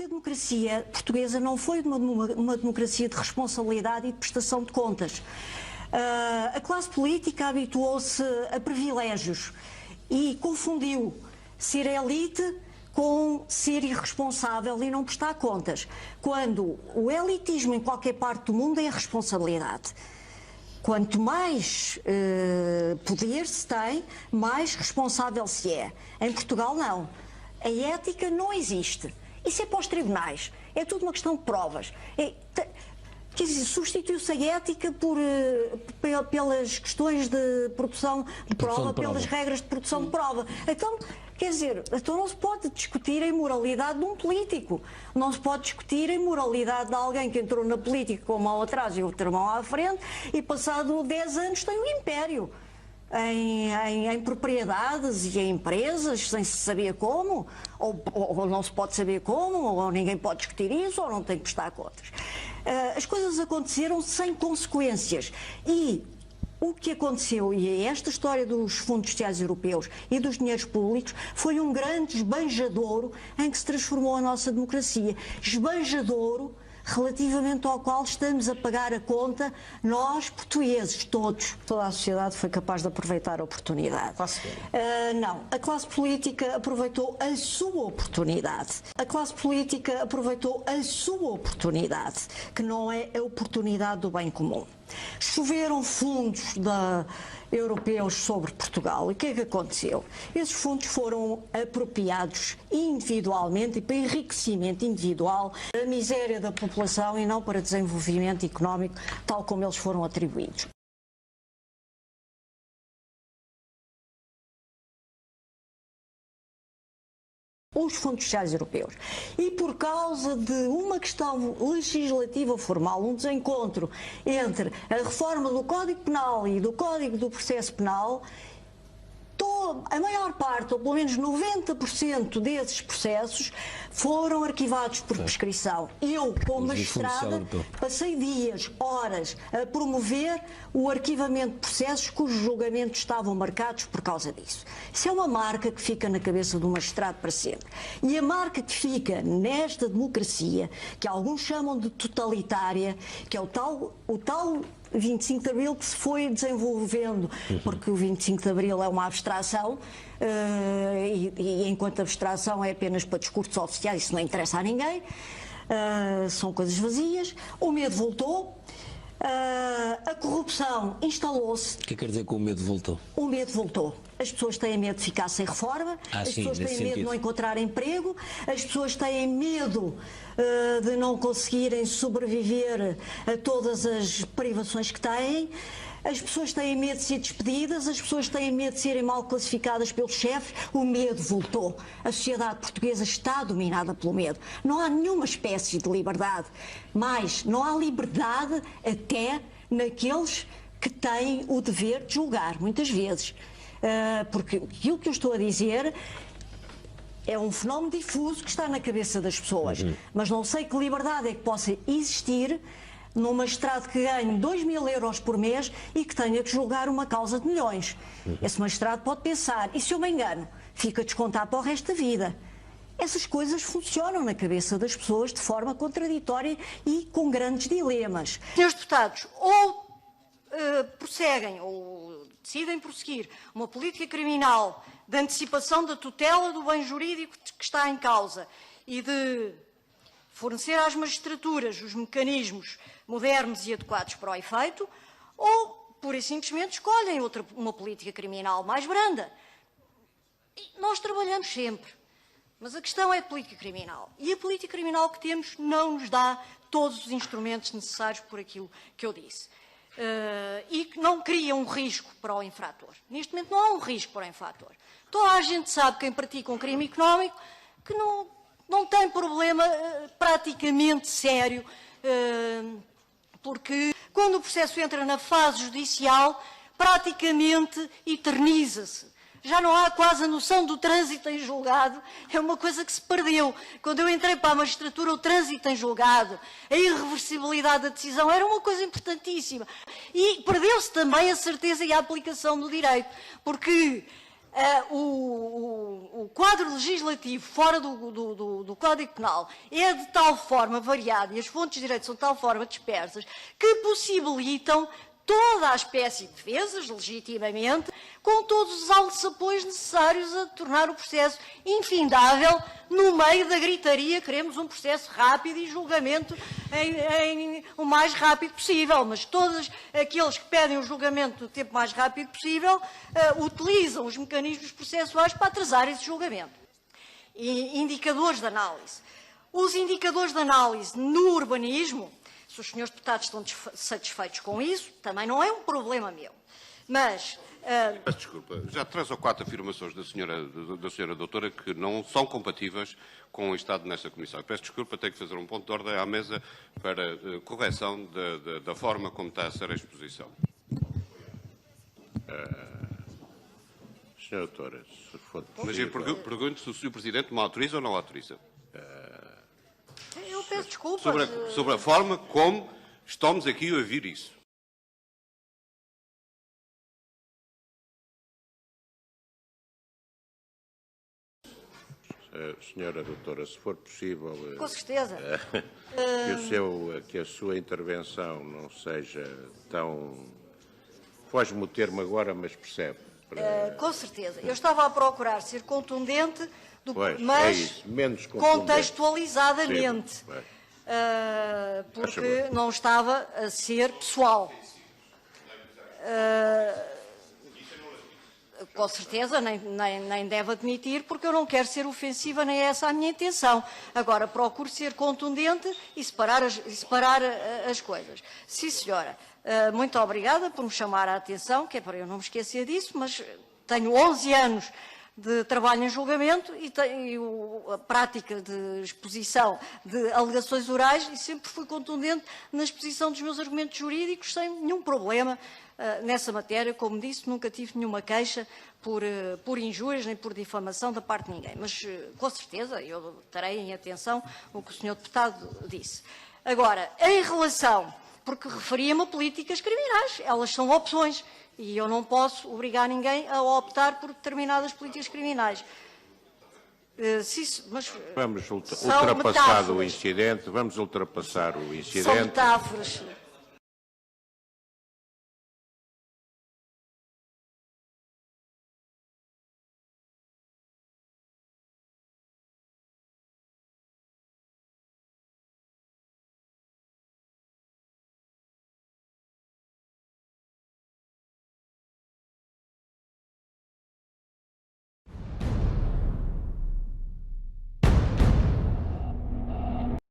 democracia portuguesa não foi uma democracia de responsabilidade e de prestação de contas. A classe política habituou-se a privilégios e confundiu ser elite com ser irresponsável e não prestar contas, quando o elitismo em qualquer parte do mundo é a responsabilidade. Quanto mais poder se tem, mais responsável se é. Em Portugal, não. A ética não existe. Isso é para os tribunais. É tudo uma questão de provas. Quer dizer, substituiu-se a ética pelas questões de produção de prova, pelas regras de produção de prova. Então, quer dizer, então não se pode discutir a imoralidade de um político. Não se pode discutir a imoralidade de alguém que entrou na política com a mão atrás e outra mão à frente e passado 10 anos tem um império em propriedades e em empresas sem se saber como, ou não se pode saber como, ou ninguém pode discutir isso, ou não tem que prestar contas. As coisas aconteceram sem consequências e o que aconteceu, e esta história dos fundos sociais europeus e dos dinheiros públicos, foi um grande esbanjadouro em que se transformou a nossa democracia. Esbanjadouro relativamente ao qual estamos a pagar a conta nós, portugueses, todos. Toda a sociedade foi capaz de aproveitar a oportunidade. Não, a classe política aproveitou a sua oportunidade. A classe política aproveitou a sua oportunidade, que não é a oportunidade do bem comum. Choveram fundos europeus sobre Portugal. E o que é que aconteceu? Esses fundos foram apropriados individualmente e para enriquecimento individual da miséria da população e não para desenvolvimento económico, tal como eles foram atribuídos. Os fundos sociais europeus. E por causa de uma questão legislativa formal, um desencontro entre a reforma do Código Penal e do Código do Processo Penal, a maior parte, ou pelo menos 90% desses processos foram arquivados por prescrição. Eu, como magistrada, passei dias, horas, a promover o arquivamento de processos cujos julgamentos estavam marcados por causa disso. Isso é uma marca que fica na cabeça do magistrado para sempre. E a marca que fica nesta democracia, que alguns chamam de totalitária, que é o tal 25 de Abril que se foi desenvolvendo, porque o 25 de Abril é uma abstração e enquanto abstração é apenas para discursos oficiais, isso não interessa a ninguém, são coisas vazias. O medo voltou, a corrupção instalou-se. O que quer dizer que o medo voltou? O medo voltou. As pessoas têm medo de ficar sem reforma, as pessoas têm medo de não encontrar emprego, as pessoas têm medo de não conseguirem sobreviver a todas as privações que têm, as pessoas têm medo de ser despedidas, as pessoas têm medo de serem mal classificadas pelos chefes. O medo voltou. A sociedade portuguesa está dominada pelo medo. Não há nenhuma espécie de liberdade, mas não há liberdade até naqueles que têm o dever de julgar, muitas vezes. Porque aquilo que eu estou a dizer é um fenómeno difuso que está na cabeça das pessoas, mas não sei que liberdade é que possa existir num magistrado que ganhe 2.000 euros por mês e que tenha que julgar uma causa de milhões. Esse magistrado pode pensar, e se eu me engano, fica a descontar para o resto da vida. Essas coisas funcionam na cabeça das pessoas de forma contraditória e com grandes dilemas. Senhores deputados, ou prosseguem ou decidem prosseguir uma política criminal de antecipação da tutela do bem jurídico que está em causa e de fornecer às magistraturas os mecanismos modernos e adequados para o efeito, ou, pura e simplesmente, escolhem uma política criminal mais branda. E nós trabalhamos sempre, mas a questão é a política criminal. E a política criminal que temos não nos dá todos os instrumentos necessários por aquilo que eu disse. E que não cria um risco para o infrator. Neste momento não há um risco para o infrator. Toda a gente sabe, quem pratica um crime económico, que não tem problema praticamente sério, porque quando o processo entra na fase judicial, praticamente eterniza-se. Já não há quase a noção do trânsito em julgado, é uma coisa que se perdeu. Quando eu entrei para a magistratura, o trânsito em julgado, a irreversibilidade da decisão era uma coisa importantíssima. E perdeu-se também a certeza e a aplicação do direito, porque o quadro legislativo fora do Código Penal é de tal forma variado e as fontes de direito são de tal forma dispersas que possibilitam toda a espécie de defesas, legitimamente, com todos os altos apoios necessários a tornar o processo infindável no meio da gritaria. Queremos um processo rápido e julgamento o mais rápido possível, mas todos aqueles que pedem o julgamento do tempo mais rápido possível utilizam os mecanismos processuais para atrasar esse julgamento. E indicadores de análise. Os indicadores de análise no urbanismo, se os senhores deputados estão satisfeitos com isso, também não é um problema meu. Mas... Peço desculpa, já 3 ou 4 afirmações da senhora doutora que não são compatíveis com o estado nesta comissão. Peço desculpa, tenho que fazer um ponto de ordem à mesa para correção da forma como está a ser a exposição. Senhora doutora, se for possível... Mas eu pergunto se o Sr. Presidente me autoriza ou não autoriza. Eu peço desculpa. Sobre a forma como estamos aqui a ouvir isso. Senhora doutora, se for possível... Com certeza. Que a sua intervenção não seja tão... Foge-me o termo agora, mas percebe. Com certeza. Eu estava a procurar ser contundente, mas menos contundente. Contextualizadamente. Sim, porque não estava a ser pessoal. Com certeza, nem deve admitir, porque eu não quero ser ofensiva, nem é essa a minha intenção. Agora, procuro ser contundente e separar as coisas. Sim, senhora. Muito obrigada por me chamar a atenção, que é para eu não me esquecer disso, mas tenho 11 anos de trabalho em julgamento e tenho a prática de exposição de alegações orais e sempre fui contundente na exposição dos meus argumentos jurídicos sem nenhum problema nessa matéria. Como disse, nunca tive nenhuma queixa por injúrias nem por difamação da parte de ninguém. Mas, com certeza, eu terei em atenção o que o Sr. Deputado disse. Agora, em relação... Porque referia-me a políticas criminais, elas são opções e eu não posso obrigar ninguém a optar por determinadas políticas criminais. Vamos ultrapassar o incidente, São metáforas.